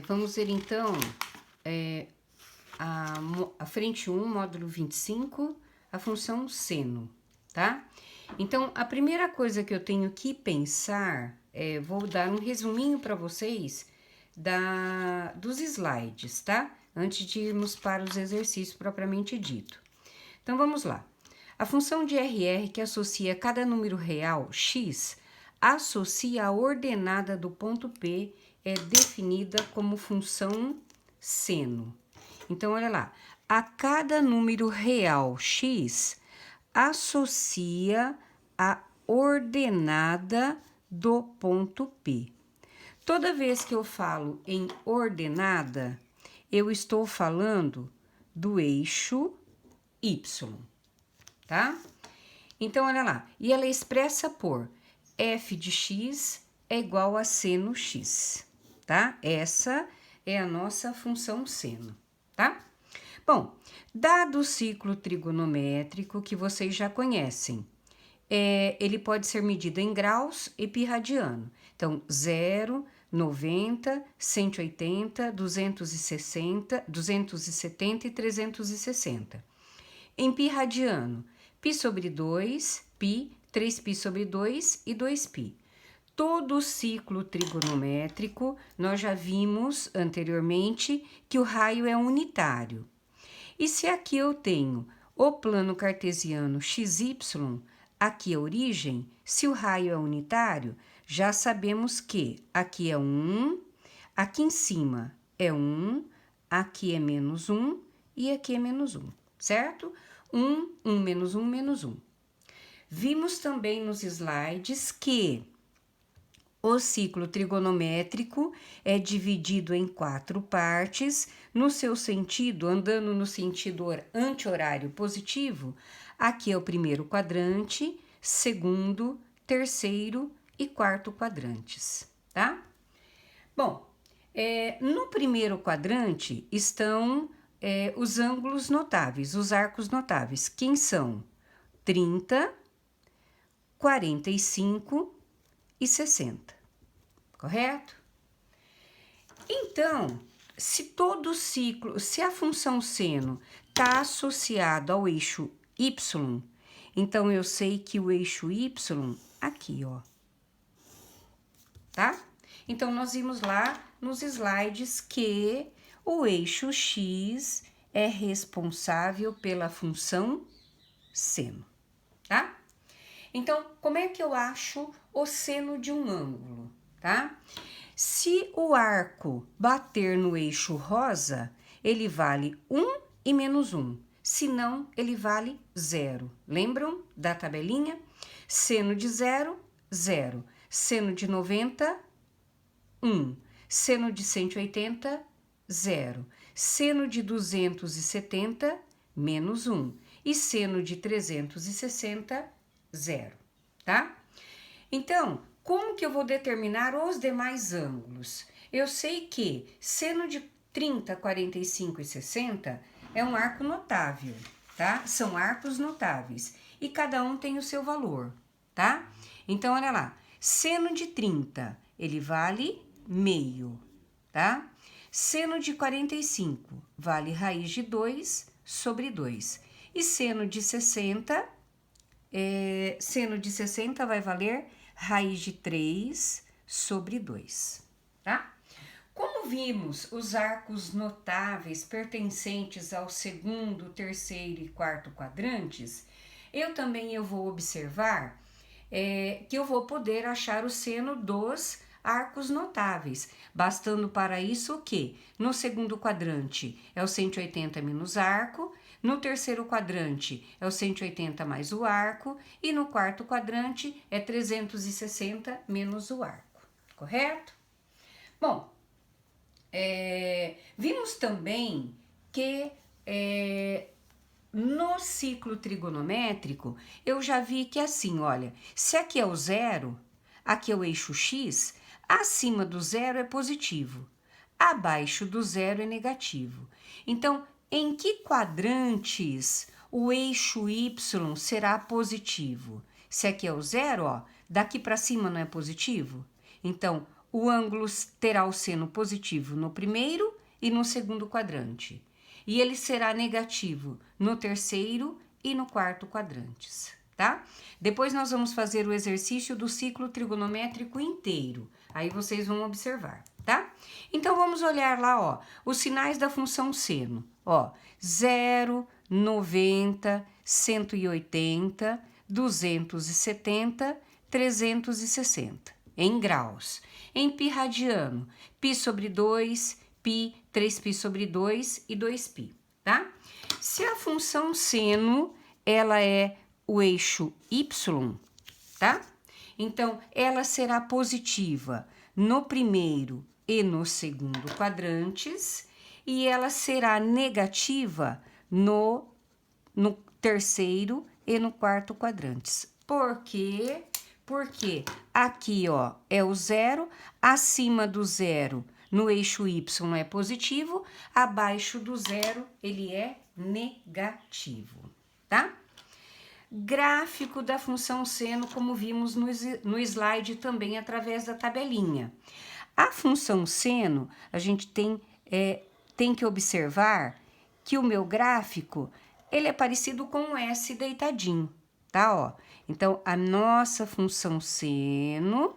Vamos ver então a frente 1, módulo 25, a função seno, tá? Então, a primeira coisa que eu tenho que pensar, vou dar um resuminho para vocês dos slides, tá? Antes de irmos para os exercícios propriamente dito. Então, vamos lá. A função de RR que associa cada número real, x, associa a ordenada do ponto P, é definida como função seno. Então, olha lá. A cada número real, x, associa a ordenada do ponto P. Toda vez que eu falo em ordenada, eu estou falando do eixo y, tá? Então, olha lá. E ela é expressa por f de x é igual a seno x, tá? Essa é a nossa função seno, tá? Bom, dado o ciclo trigonométrico que vocês já conhecem, ele pode ser medido em graus e pi radiano. Então, 0, 90, 180, 260, 270 e 360. Em pi radiano, pi sobre 2, pi, 3pi sobre 2 e 2pi. Todo o ciclo trigonométrico, nós já vimos anteriormente que o raio é unitário. E se aqui eu tenho o plano cartesiano xy, aqui a origem, se o raio é unitário, já sabemos que aqui é 1, aqui em cima é 1, aqui é menos 1 e aqui é menos 1, certo? 1, 1 menos 1, menos 1. Vimos também nos slides que o ciclo trigonométrico é dividido em 4 partes, no seu sentido, andando no sentido anti-horário positivo. Aqui é o primeiro quadrante, segundo, terceiro e quarto quadrantes, tá? Bom, no primeiro quadrante estão os ângulos notáveis, os arcos notáveis. Quem são? 30, 45 e 60, correto? Então, se todo ciclo, se a função seno está associada ao eixo y, então eu sei que o eixo y, aqui, ó, tá? Então, nós vimos lá nos slides que o eixo x é responsável pela função seno, tá? Então, como é que eu acho o seno de um ângulo, tá? Se o arco bater no eixo rosa, ele vale 1 e menos 1. Se não, ele vale 0. Lembram da tabelinha? Seno de 0, 0. Seno de 90, 1. Seno de 180, 0. Seno de 270, menos 1. E seno de 360, 0, tá? Então, como que eu vou determinar os demais ângulos? Eu sei que seno de 30, 45 e 60 é um arco notável, tá? São arcos notáveis e cada um tem o seu valor, tá? Então, olha lá, seno de 30, ele vale meio, tá? Seno de 45 vale raiz de 2 sobre 2. E seno de 60, seno de 60 vai valer raiz de 3 sobre 2, tá? Como vimos os arcos notáveis pertencentes ao segundo, terceiro e quarto quadrantes, eu também vou observar que eu vou poder achar o seno dos arcos notáveis, bastando para isso o quê? No segundo quadrante é o 180 menos arco, no terceiro quadrante é o 180 mais o arco e no quarto quadrante é 360 menos o arco, correto? Bom, vimos também que no ciclo trigonométrico eu já vi que assim, olha, se aqui é o 0, aqui é o eixo x, acima do 0 é positivo, abaixo do 0 é negativo. Então, em que quadrantes o eixo y será positivo? Se aqui é o 0, ó, daqui para cima não é positivo? Então, o ângulo terá o seno positivo no primeiro e no segundo quadrante. E ele será negativo no terceiro e no quarto quadrantes, tá? Depois nós vamos fazer o exercício do ciclo trigonométrico inteiro. Aí vocês vão observar, tá? Então vamos olhar lá, ó, os sinais da função seno. Ó, 0, 90, 180, 270, 360, em graus. Em pi radiano, pi sobre 2, pi, 3π sobre 2 e 2π, tá? Se a função seno, ela é o eixo y, tá? Então, ela será positiva no primeiro e no segundo quadrantes e ela será negativa no terceiro e no quarto quadrantes. Por quê? Porque aqui, ó, é o zero, acima do zero no eixo y é positivo, abaixo do zero ele é negativo, tá? Gráfico da função seno, como vimos no slide também através da tabelinha. A função seno, a gente tem que observar que o meu gráfico, ele é parecido com um S deitadinho, tá? Ó. Então, a nossa função seno,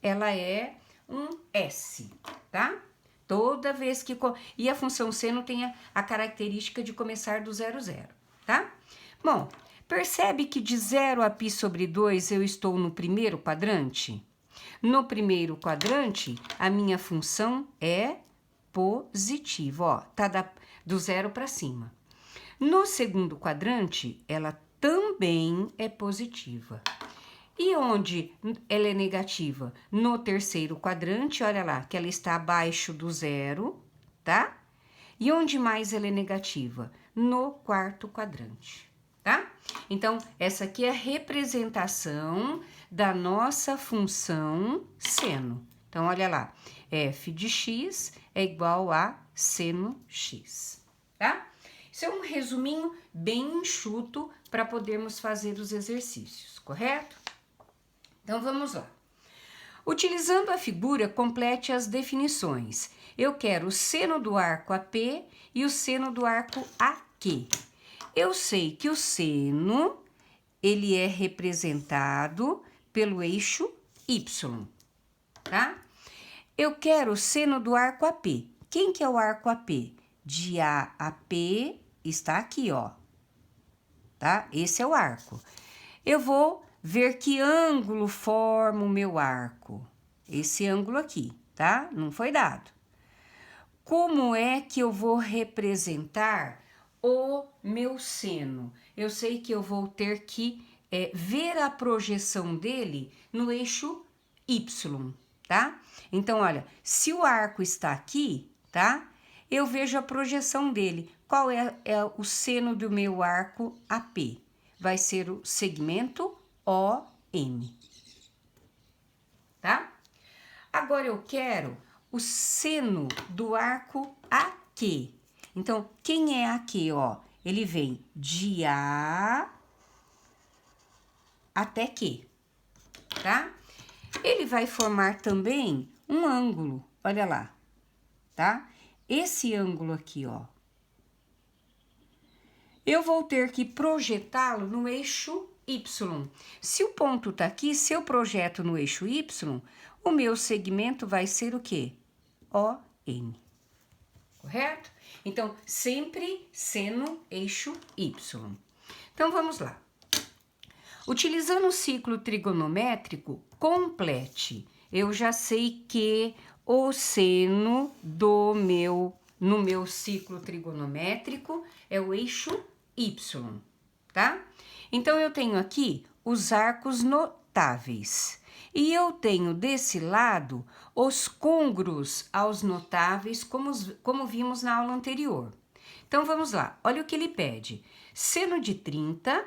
ela é um S, tá? Toda vez que... E a função seno tem a característica de começar do 0, 0, tá? Bom, percebe que de 0 a π sobre 2 eu estou no primeiro quadrante? No primeiro quadrante, a minha função é positiva, ó, tá do 0 para cima. No segundo quadrante, ela também é positiva. E onde ela é negativa? No terceiro quadrante, olha lá, que ela está abaixo do 0, tá? E onde mais ela é negativa? No quarto quadrante, tá? Então, essa aqui é a representação da nossa função seno. Então, olha lá, f de x é igual a seno x, tá? Isso é um resuminho bem enxuto para podermos fazer os exercícios, correto? Então, vamos lá. Utilizando a figura, complete as definições. Eu quero o seno do arco AP e o seno do arco AQ. Eu sei que o seno, ele é representado pelo eixo Y, tá? Eu quero o seno do arco AP. Quem que é o arco AP? De A a P está aqui, ó, tá? Esse é o arco. Eu vou ver que ângulo forma o meu arco. Esse ângulo aqui, tá? Não foi dado. Como é que eu vou representar o meu seno? Eu sei que eu vou ter que ver a projeção dele no eixo Y, tá? Então, olha, se o arco está aqui, tá? Eu vejo a projeção dele. Qual é o seno do meu arco AP? Vai ser o segmento OM, tá? Agora eu quero o seno do arco AQ. Então, quem é AQ, ó? Ele vem de A até Q, tá? Ele vai formar também um ângulo, olha lá, tá? Esse ângulo aqui, ó. Eu vou ter que projetá-lo no eixo Y. Se o ponto tá aqui, se eu projeto no eixo Y, o meu segmento vai ser o quê? ON. Correto? Então, sempre seno eixo Y. Então, vamos lá. Utilizando o ciclo trigonométrico, complete. Eu já sei que o seno no meu ciclo trigonométrico é o eixo Y, tá? Então, eu tenho aqui os arcos notáveis. E eu tenho desse lado os côngruos aos notáveis, como vimos na aula anterior. Então, vamos lá. Olha o que ele pede. Seno de 30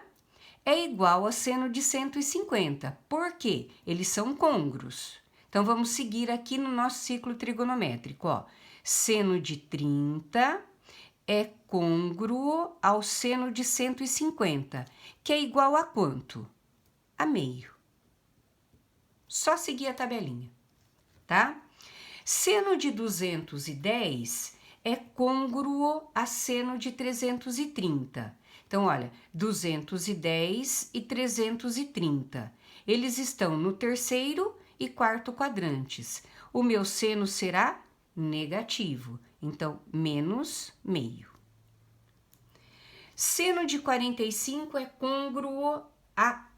é igual a seno de 150. Por quê? Eles são côngruos. Então, vamos seguir aqui no nosso ciclo trigonométrico, ó. Seno de 30 é côngruo ao seno de 150, que é igual a quanto? A meio. Só seguir a tabelinha, tá? Seno de 210 é côngruo a seno de 330. Então, olha, 210 e 330. Eles estão no terceiro e quarto quadrantes. O meu seno será negativo. Então, menos meio. Seno de 45 é côngruo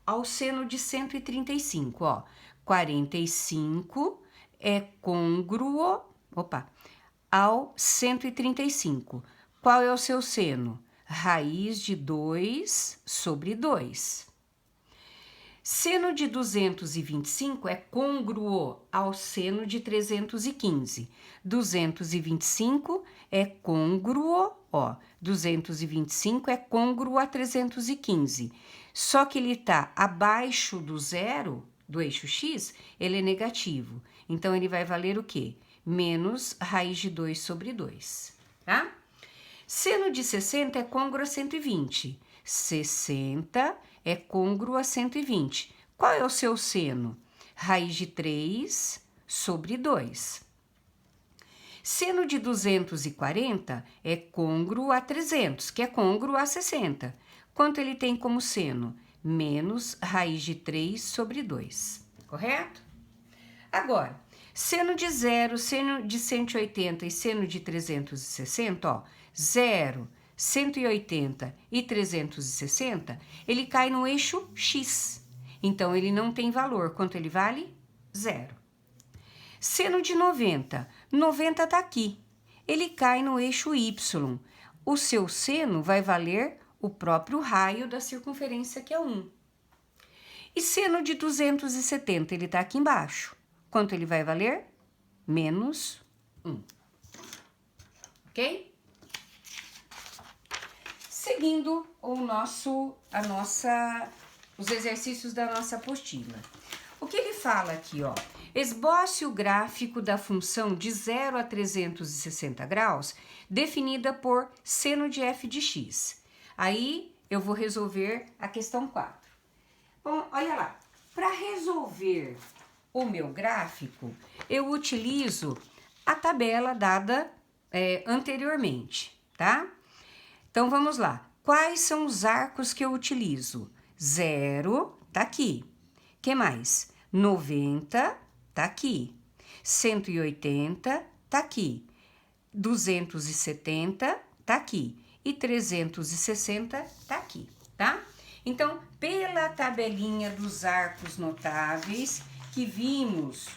ao seno de 135, ó. 45 é côngruo, ao 135. Qual é o seu seno? Raiz de 2 sobre 2. Seno de 225 é côngruo ao seno de 315. 225 é côngruo, 225 é côngruo a 315. Só que ele está abaixo do zero, do eixo x, ele é negativo. Então, ele vai valer o quê? Menos raiz de 2 sobre 2, tá? Seno de 60 é côngruo a 120. 60 é côngruo a 120. Qual é o seu seno? Raiz de 3 sobre 2. Seno de 240 é côngruo a 300, que é côngruo a 60. Quanto ele tem como seno? Menos raiz de 3 sobre 2, correto? Agora, seno de 0, seno de 180 e seno de 360, 0, 180 e 360, ele cai no eixo x. Então, ele não tem valor. Quanto ele vale? 0. Seno de 90. 90 está aqui. Ele cai no eixo y. O seu seno vai valer o próprio raio da circunferência, que é 1. E seno de 270, ele está aqui embaixo. Quanto ele vai valer? Menos 1. Ok? Seguindo os exercícios da nossa apostila. O que ele fala aqui, ó? Esboce o gráfico da função de 0 a 360 graus, definida por seno de f de x. Aí, eu vou resolver a questão 4. Bom, olha lá. Para resolver o meu gráfico, eu utilizo a tabela dada anteriormente, tá? Então, vamos lá. Quais são os arcos que eu utilizo? 0, tá aqui. Que mais? 90, tá aqui. 180, tá aqui. 270, tá aqui. E 360, tá aqui, tá? Então, pela tabelinha dos arcos notáveis que vimos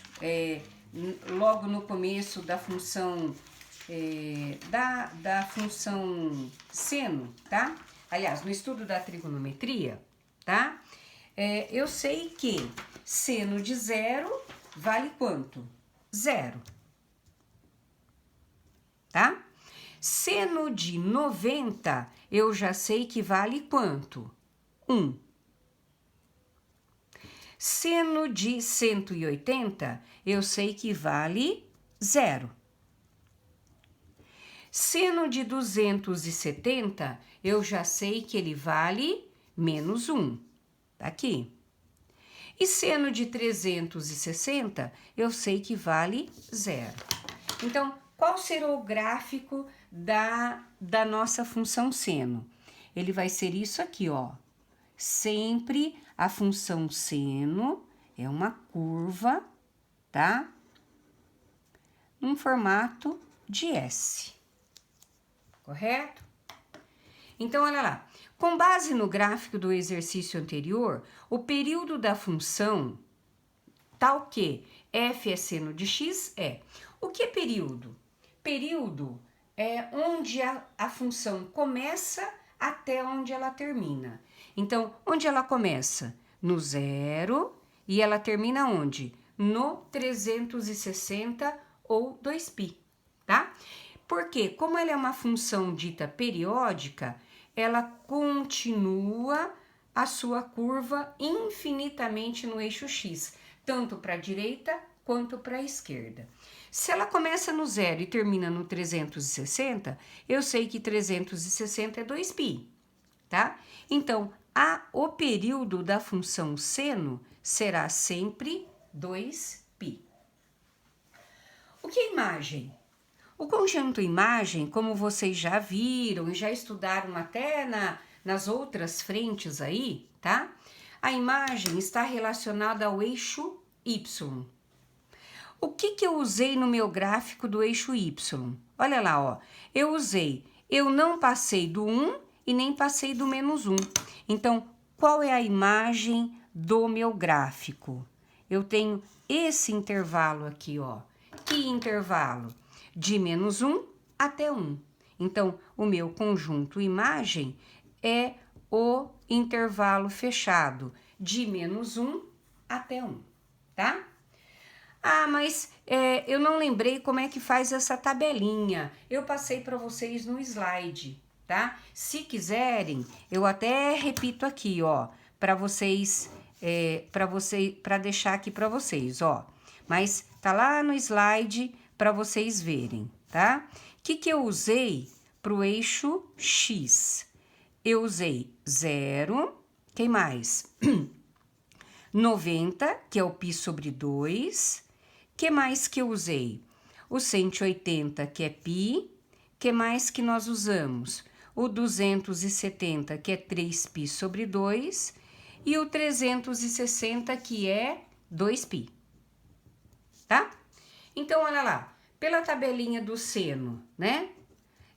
logo no começo da função da função seno, tá? Aliás, no estudo da trigonometria, tá? Eu sei que seno de 0 vale quanto? 0, tá? Seno de 90, eu já sei que vale quanto? 1. Seno de 180, eu sei que vale 0. Seno de 270, eu já sei que ele vale menos 1. Tá aqui. E seno de 360, eu sei que vale 0. Então, qual será o gráfico da nossa função seno? Ele vai ser isso aqui, ó. Sempre a função seno é uma curva, tá? Num formato de S. Correto? Então, olha lá. Com base no gráfico do exercício anterior, o período da função, tal que f é seno de x, é. O que é período? Período é onde a função começa até onde ela termina. Então, onde ela começa? No 0 e ela termina onde? No 360 ou 2π, tá? Porque, como ela é uma função dita periódica, ela continua a sua curva infinitamente no eixo x, tanto para a direita quanto para a esquerda. Se ela começa no 0 e termina no 360, eu sei que 360 é 2π, tá? Então, o período da função seno será sempre 2π. O que é imagem? O conjunto imagem, como vocês já viram e já estudaram até nas outras frentes aí, tá? A imagem está relacionada ao eixo Y. O que eu usei no meu gráfico do eixo Y? Olha lá, ó. Eu não passei do 1 e nem passei do -1. Então, qual é a imagem do meu gráfico? Eu tenho esse intervalo aqui, ó. Que intervalo? De -1 até 1. Então, o meu conjunto imagem é o intervalo fechado de -1 até 1, tá? Ah, mas eu não lembrei como é que faz essa tabelinha. Eu passei para vocês no slide, tá? Se quiserem, eu até repito aqui, ó, para vocês, para deixar aqui para vocês, ó. Mas tá lá no slide para vocês verem, tá? O que eu usei para o eixo X? Eu usei 0, quem mais? 90, que é o π sobre 2. Que mais que eu usei? O 180, que é π. Que mais que nós usamos? O 270, que é 3π sobre 2. E o 360, que é 2π. Tá? Então, olha lá. Pela tabelinha do seno, né?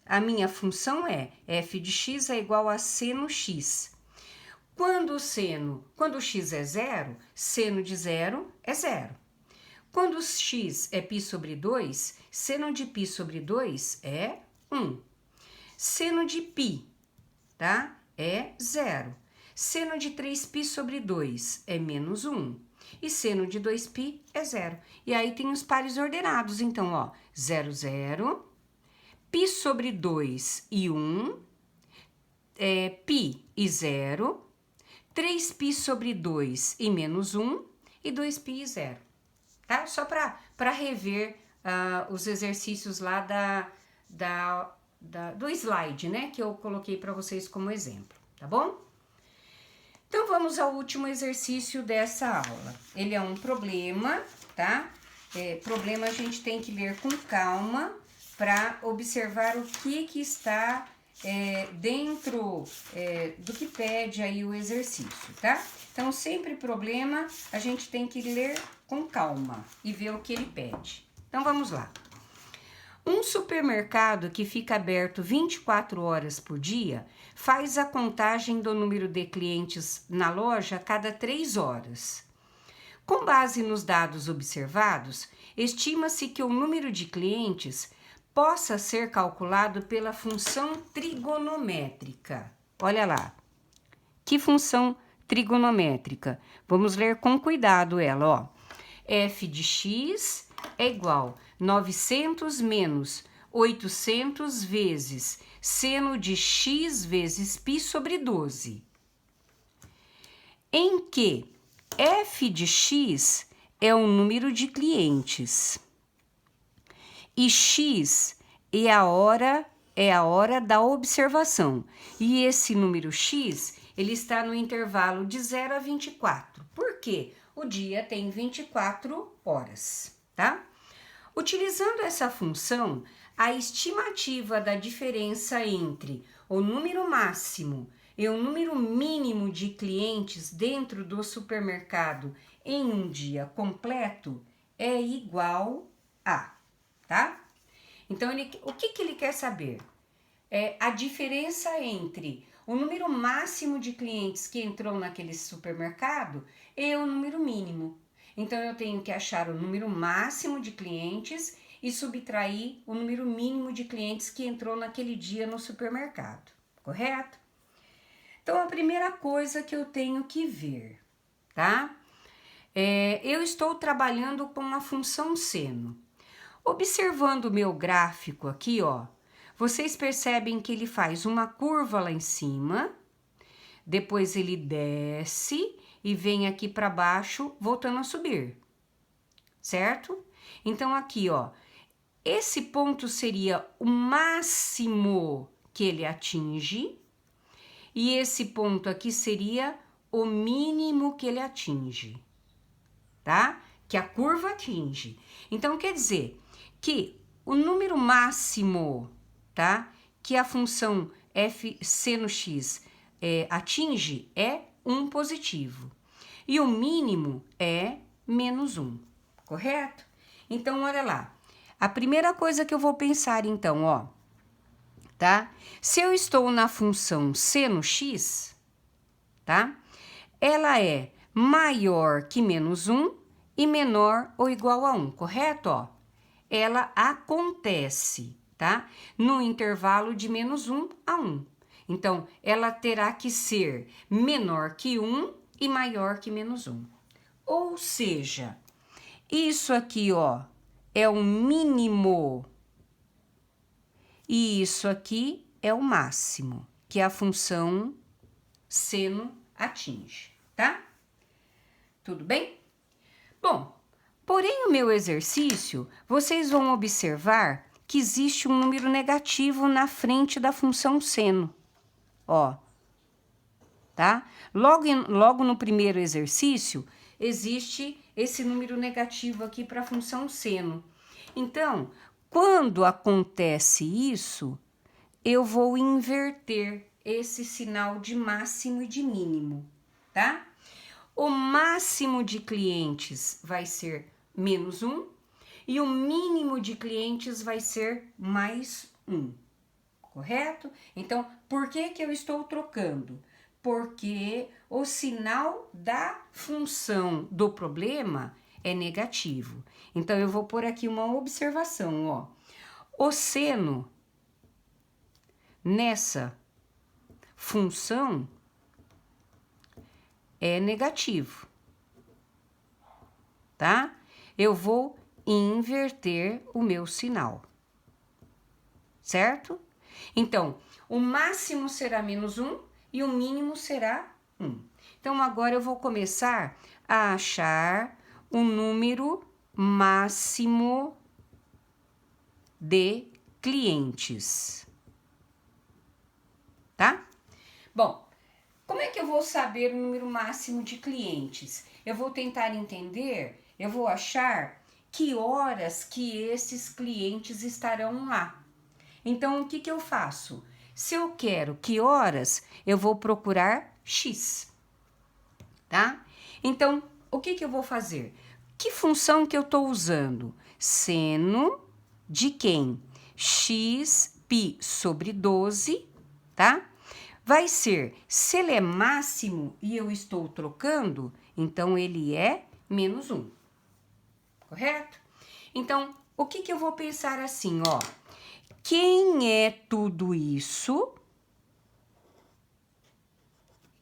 A minha função é f de x é igual a seno x. Quando o x é 0, seno de 0 é 0. Quando o x é π sobre 2, seno de π sobre 2 é 1. Seno de π, tá? É 0. Seno de 3π sobre 2 é -1. E seno de 2π é 0. E aí tem os pares ordenados. Então, ó, 0, 0. π sobre 2 e 1. Π e 0. 3π sobre 2 e -1. E 2π e 0. Tá? Só para rever os exercícios lá do slide, né? Que eu coloquei para vocês como exemplo, tá bom? Então, vamos ao último exercício dessa aula. Ele é um problema, tá? Problema a gente tem que ler com calma para observar o que está dentro do que pede aí o exercício, tá? Então, sempre problema, a gente tem que ler com calma e ver o que ele pede. Então, vamos lá. Um supermercado que fica aberto 24 horas por dia faz a contagem do número de clientes na loja a cada 3 horas. Com base nos dados observados, estima-se que o número de clientes possa ser calculado pela função trigonométrica. Olha lá. Que função trigonométrica? Vamos ler com cuidado ela, ó. F de x é igual a 900 menos 800 vezes seno de x vezes π sobre 12. Em que f de x é o número de clientes e x é a hora da observação. E esse número x, ele está no intervalo de 0 a 24. Por quê? O dia tem 24 horas, tá? Utilizando essa função, a estimativa da diferença entre o número máximo e o número mínimo de clientes dentro do supermercado em um dia completo é igual a, tá? Então, o que ele quer saber? É a diferença entre o número máximo de clientes que entrou naquele supermercado e o número mínimo. Então, eu tenho que achar o número máximo de clientes e subtrair o número mínimo de clientes que entrou naquele dia no supermercado, correto? Então, a primeira coisa que eu tenho que ver, tá? Eu estou trabalhando com a função seno. Observando o meu gráfico aqui, ó, vocês percebem que ele faz uma curva lá em cima, depois ele desce e vem aqui para baixo, voltando a subir, certo? Então, aqui, ó, esse ponto seria o máximo que ele atinge e esse ponto aqui seria o mínimo que ele atinge, tá? Que a curva atinge. Então, quer dizer que o número máximo, tá? Que a função f seno x atinge é 1 positivo. E o mínimo é menos 1, correto? Então, olha lá. A primeira coisa que eu vou pensar, então, ó, tá? Se eu estou na função seno x, tá? Ela é maior que menos 1 e menor ou igual a 1, correto? Ó, ela acontece, tá? No intervalo de menos 1 a 1. Então, ela terá que ser menor que 1 e maior que menos 1. Ou seja, isso aqui, ó, é o mínimo e isso aqui é o máximo que a função seno atinge, tá? Tudo bem? Bom, porém o meu exercício, vocês vão observar que existe um número negativo na frente da função seno, ó, tá? Logo no primeiro exercício, existe esse número negativo aqui para a função seno. Então, quando acontece isso, eu vou inverter esse sinal de máximo e de mínimo, tá? O máximo de clientes vai ser menos 1 e o mínimo de clientes vai ser mais 1, correto? Então, por que eu estou trocando? Porque o sinal da função do problema é negativo. Então, eu vou pôr aqui uma observação, ó. O seno nessa função é negativo, tá? Eu vou inverter o meu sinal, certo? Então, o máximo será menos 1 e o mínimo será 1. Então, agora eu vou começar a achar o número máximo de clientes, tá? Bom, como é que eu vou saber o número máximo de clientes? Eu vou tentar entender, eu vou achar que horas que esses clientes estarão lá. Então, o que eu faço? Se eu quero que horas, eu vou procurar X, tá? Então, o que eu vou fazer? Que função que eu estou usando? Seno de quem? X π sobre 12, tá? Vai ser, se ele é máximo e eu estou trocando, então ele é menos 1, correto? Então, o que eu vou pensar assim, ó? Quem é tudo isso?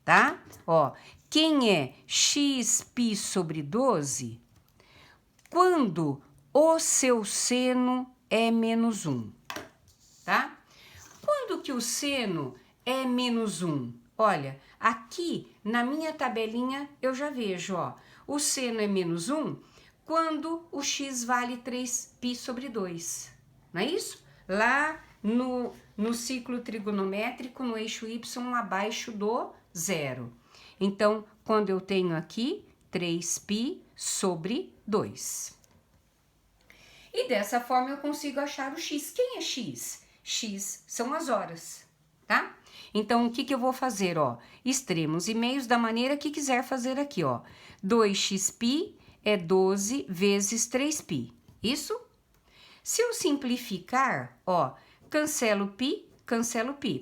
Tá? Ó, quem é x π sobre 12? Quando o seu seno é menos 1, tá? Quando que o seno é menos 1? Olha, aqui na minha tabelinha eu já vejo, ó, o seno é menos 1 quando o x vale 3π sobre 2, não é isso? Lá no ciclo trigonométrico, no eixo y abaixo do zero. Então, quando eu tenho aqui 3π sobre 2. E dessa forma eu consigo achar o x. Quem é x? X são as horas, tá? Então, o que eu vou fazer, ó? Extremos e meios da maneira que quiser fazer aqui, ó. 2xπ é 12 vezes 3π, isso? Se eu simplificar, ó, cancelo π,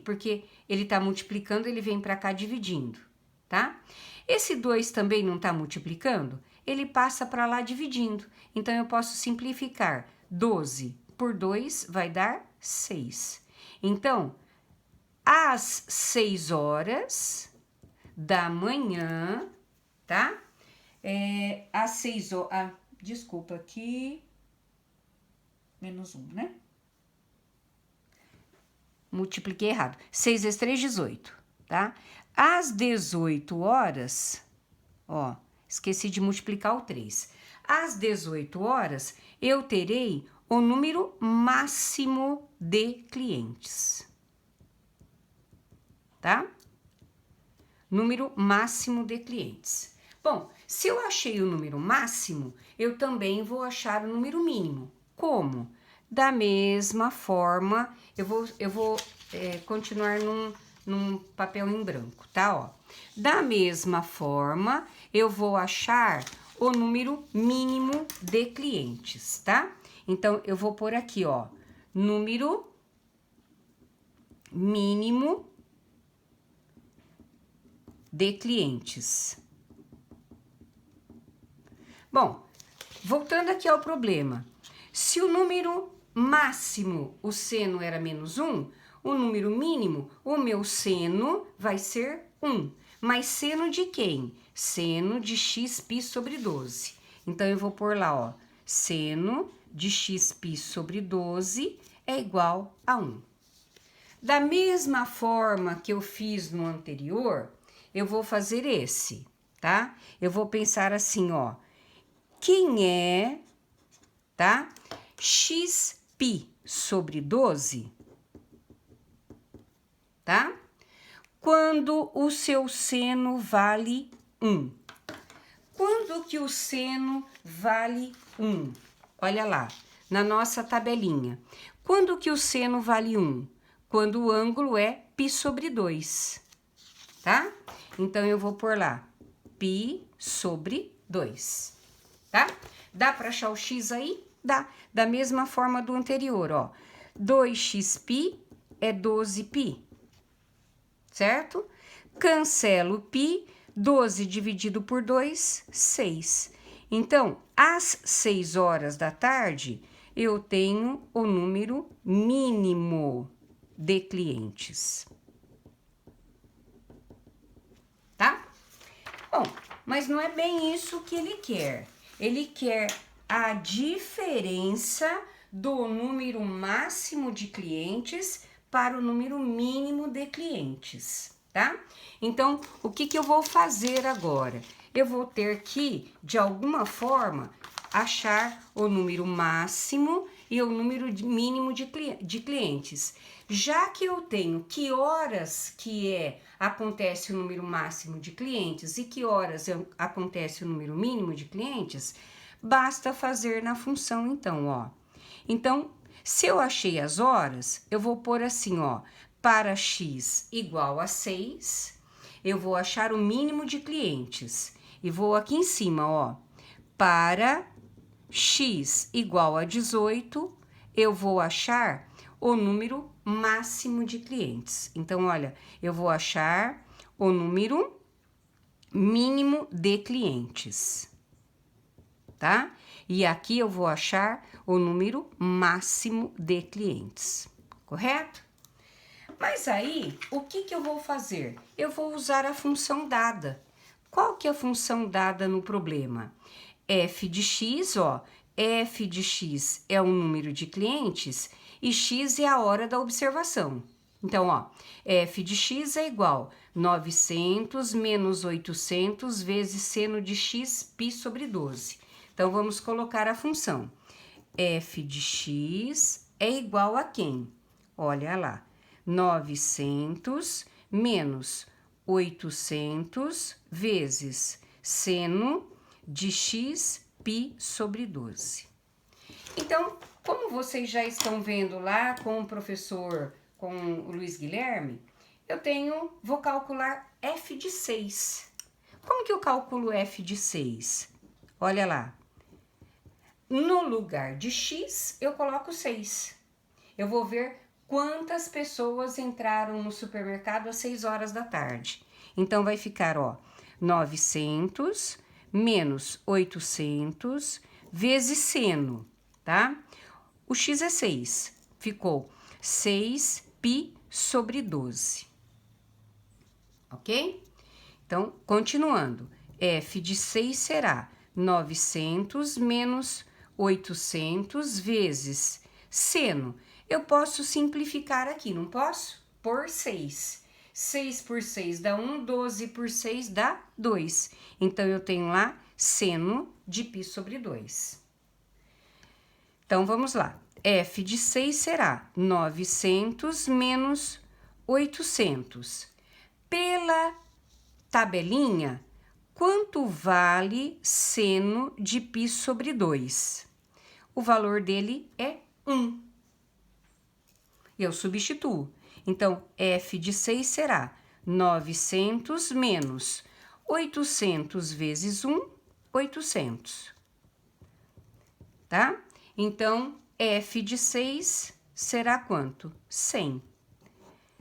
porque ele tá multiplicando, ele vem para cá dividindo, tá? Esse 2 também não tá multiplicando? Ele passa para lá dividindo. Então, eu posso simplificar 12 por 2 vai dar 6. Então, às 6 horas da manhã, tá? Às 6 horas... desculpa, aqui... menos 1, né? Multipliquei errado. 6 vezes 3, 18, tá? Às 18 horas, ó, esqueci de multiplicar o 3. Às 18 horas, eu terei o número máximo de clientes, tá? Número máximo de clientes. Bom, se eu achei o número máximo, eu também vou achar o número mínimo. Como? Da mesma forma, eu vou continuar num papel em branco, tá? Ó. Da mesma forma, eu vou achar o número mínimo de clientes, tá? Então, eu vou pôr aqui, ó, número mínimo de clientes. Bom, voltando aqui ao problema. Se o número máximo, o seno era -1, o número mínimo, o meu seno vai ser 1. Mas seno de quem? Seno de xπ sobre 12. Então, eu vou pôr lá, ó, seno de xπ sobre 12 é igual a 1. Da mesma forma que eu fiz no anterior, eu vou fazer esse, tá? Eu vou pensar assim, ó, quem é, tá? xπ sobre 12, tá? Quando o seu seno vale 1. Quando que o seno vale 1? Olha lá, na nossa tabelinha. Quando que o seno vale 1? Quando o ângulo é π sobre 2, tá? Então, eu vou pôr lá, π sobre 2, tá? Dá para achar o x aí? Dá. Da mesma forma do anterior, ó. 2xπ é 12π, certo? Cancelo π, 12 dividido por 2, 6. Então, às 6 horas da tarde, eu tenho o número mínimo de clientes. Tá? Bom, mas não é bem isso que ele quer. Ele quer a diferença do número máximo de clientes para o número mínimo de clientes, tá? Então, o que eu vou fazer agora? Eu vou ter que, de alguma forma, achar o número máximo e o número mínimo de clientes. Já que eu tenho que horas que acontece o número máximo de clientes e que horas acontece o número mínimo de clientes, basta fazer na função, então, ó. Então, se eu achei as horas, eu vou pôr assim, ó, para x igual a 6, eu vou achar o mínimo de clientes. E vou aqui em cima, ó, para x igual a 18, eu vou achar o número máximo de clientes. Então, olha, eu vou achar o número mínimo de clientes, tá? E aqui eu vou achar o número máximo de clientes, correto? Mas aí, o que eu vou fazer? Eu vou usar a função dada. Qual que é a função dada no problema? F de x, ó, f de x é o número de clientes e x é a hora da observação. Então, ó, f de x é igual a 900 menos 800 vezes seno de x π sobre 12. Então, vamos colocar a função. F de x é igual a quem? Olha lá, 900 menos 800 vezes seno de x π sobre 12. Então, como vocês já estão vendo lá com o professor, com o Luiz Guilherme, vou calcular f de 6. Como que eu calculo f de 6? Olha lá. No lugar de x, eu coloco 6. Eu vou ver quantas pessoas entraram no supermercado às 6 horas da tarde. Então, vai ficar, ó, 900 menos 800 vezes seno, tá? O x é 6, ficou 6π sobre 12. Ok? Então, continuando, f de 6 será 900 menos 800 vezes seno. Eu posso simplificar aqui, não posso? Por 6. 6 por 6 dá 1, 12 por 6 dá 2. Então, eu tenho lá seno de π sobre 2. Então, vamos lá. F de 6 será 900 menos 800. Pela tabelinha, quanto vale seno de π sobre 2? O valor dele é 1. Eu substituo. Então, F de 6 será 900 menos 800 vezes 1, 800. Tá? Então, F de 6 será quanto? 100.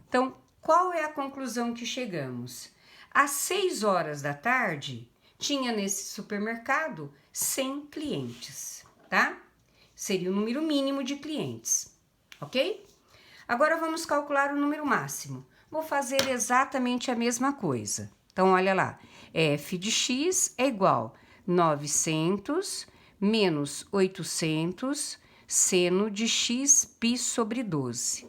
Então, qual é a conclusão que chegamos? Às 6 horas da tarde, tinha nesse supermercado 100 clientes, tá? Seria o número mínimo de clientes, ok? Agora vamos calcular o número máximo. Vou fazer exatamente a mesma coisa. Então, olha lá, f de x é igual a 900 menos 800 seno de x π sobre 12.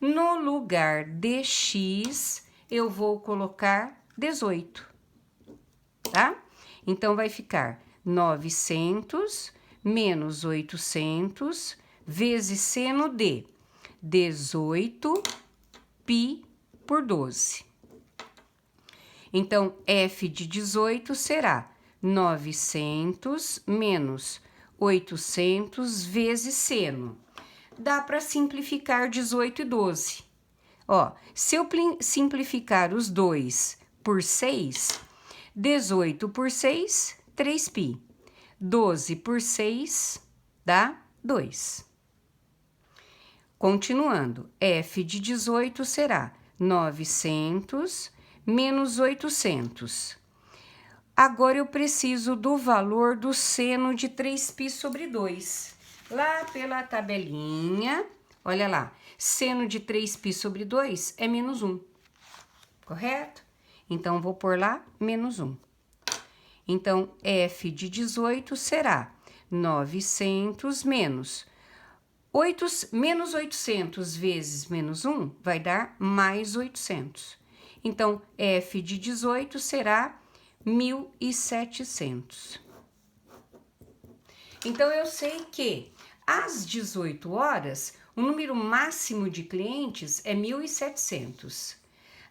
No lugar de x, eu vou colocar 18, tá? Então, vai ficar 900 menos 800 vezes seno de 18 π por 12. Então, f de 18 será 900 menos 800 vezes seno. Dá para simplificar 18 e 12. Ó, se eu simplificar os dois por 6, 18 por 6, 3π. 12 por 6 dá 2. Continuando, f de 18 será 900 menos 800. Agora eu preciso do valor do seno de 3π sobre 2. Lá pela tabelinha, olha lá, seno de 3π sobre 2 é menos 1, correto? Então, vou pôr lá menos 1. Então, f de 18 será 900 menos 800 vezes menos 1 vai dar mais 800. Então, f de 18 será 1.700. Então, eu sei que às 18 horas, o número máximo de clientes é 1.700.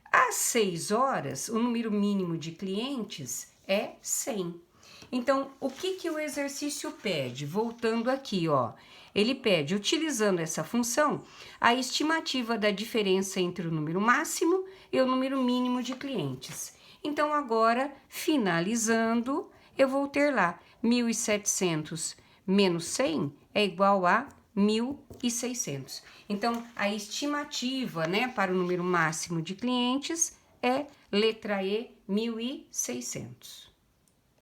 Às 6 horas, o número mínimo de clientes é 100. Então, o que o exercício pede? Voltando aqui, ó. Ele pede, utilizando essa função, a estimativa da diferença entre o número máximo e o número mínimo de clientes. Então, agora, finalizando, eu vou ter lá 1.700 menos 100 é igual a 1.600. Então, a estimativa, né, para o número máximo de clientes é letra E, 1.600.